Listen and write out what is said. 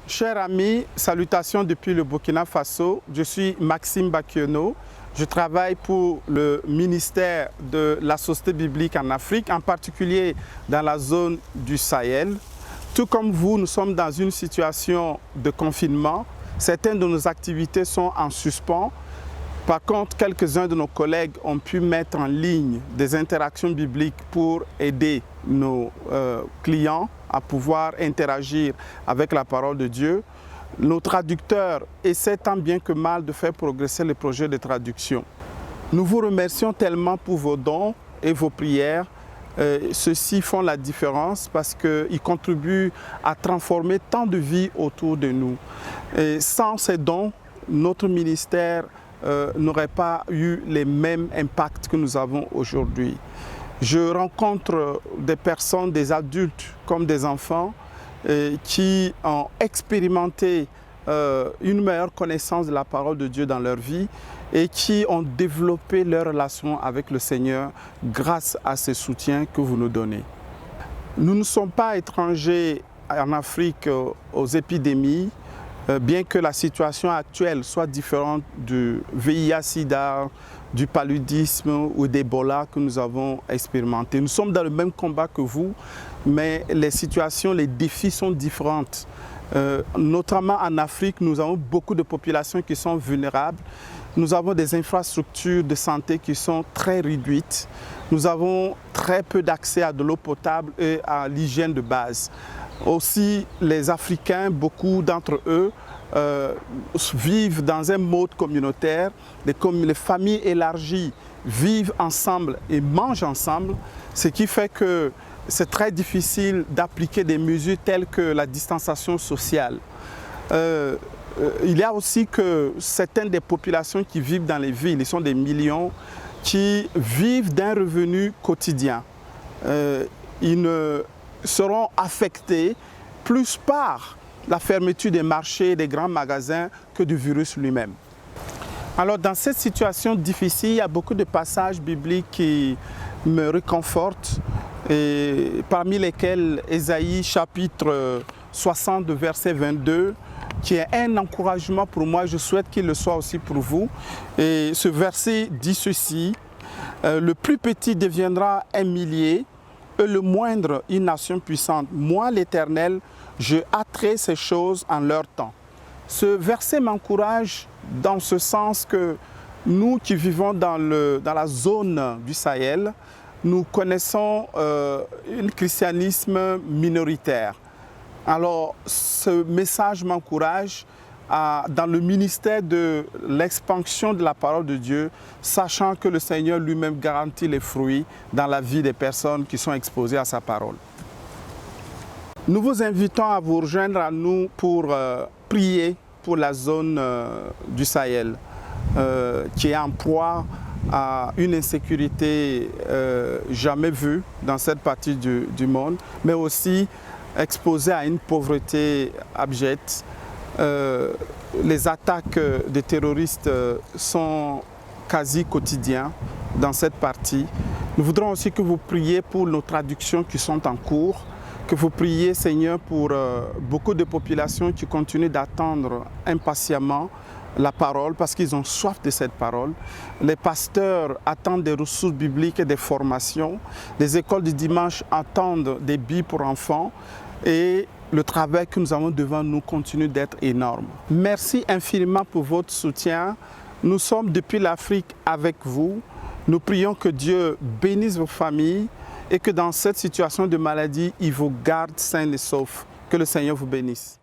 Chers amis, salutations depuis le Burkina Faso. Je suis Maxime Bakiono. Je travaille pour le ministère de la Société biblique en Afrique, en particulier dans la zone du Sahel. Tout comme vous, nous sommes dans une situation de confinement. Certaines de nos activités sont en suspens. Par contre, quelques-uns de nos collègues ont pu mettre en ligne des interactions bibliques pour aider nos clients à pouvoir interagir avec la parole de Dieu. Nos traducteurs essaient tant bien que mal de faire progresser les projets de traduction. Nous vous remercions tellement pour vos dons et vos prières. Ceux-ci font la différence parce qu'ils contribuent à transformer tant de vies autour de nous. Et sans ces dons, notre ministère n'aurait pas eu les mêmes impacts que nous avons aujourd'hui. Je rencontre des personnes, des adultes comme des enfants qui ont expérimenté une meilleure connaissance de la parole de Dieu dans leur vie et qui ont développé leur relation avec le Seigneur grâce à ce soutien que vous nous donnez. Nous ne sommes pas étrangers en Afrique aux épidémies, bien que la situation actuelle soit différente du VIH-Sida, du paludisme ou d'Ebola que nous avons expérimenté. Nous sommes dans le même combat que vous, mais les situations, les défis sont différentes. Notamment en Afrique, nous avons beaucoup de populations qui sont vulnérables. Nous avons des infrastructures de santé qui sont très réduites. Nous avons très peu d'accès à de l'eau potable et à l'hygiène de base. Aussi, les Africains, beaucoup d'entre eux, vivent dans un mode communautaire. Les familles élargies vivent ensemble et mangent ensemble, ce qui fait que c'est très difficile d'appliquer des mesures telles que la distanciation sociale. Il y a aussi que certaines des populations qui vivent dans les villes, ils sont des millions, qui vivent d'un revenu quotidien. Ils ne seront affectés plus par la fermeture des marchés, des grands magasins que du virus lui-même. Alors dans cette situation difficile, il y a beaucoup de passages bibliques qui me réconfortent, et parmi lesquels Ésaïe chapitre 60 verset 22, qui est un encouragement pour moi, je souhaite qu'il le soit aussi pour vous. Et ce verset dit ceci: le plus petit deviendra un millier, et le moindre une nation puissante. Moi, l'Éternel, je hâterai ces choses en leur temps. Ce verset m'encourage dans ce sens que nous qui vivons dans la zone du Sahel, nous connaissons un christianisme minoritaire. Alors, ce message m'encourage dans le ministère de l'expansion de la parole de Dieu, sachant que le Seigneur lui-même garantit les fruits dans la vie des personnes qui sont exposées à sa parole. Nous vous invitons à vous rejoindre à nous pour prier pour la zone du Sahel, qui est en proie à une insécurité jamais vue dans cette partie du monde, mais aussi exposée à une pauvreté abjecte. Les attaques des terroristes sont quasi quotidiennes dans cette partie. Nous voudrons aussi que vous priez pour nos traductions qui sont en cours, que vous priez, Seigneur, pour beaucoup de populations qui continuent d'attendre impatiemment la parole parce qu'ils ont soif de cette parole. Les pasteurs attendent des ressources bibliques et des formations. Les écoles du dimanche attendent des billes pour enfants. Et le travail que nous avons devant nous continue d'être énorme. Merci infiniment pour votre soutien. Nous sommes depuis l'Afrique avec vous. Nous prions que Dieu bénisse vos familles et que dans cette situation de maladie, il vous garde sains et saufs. Que le Seigneur vous bénisse.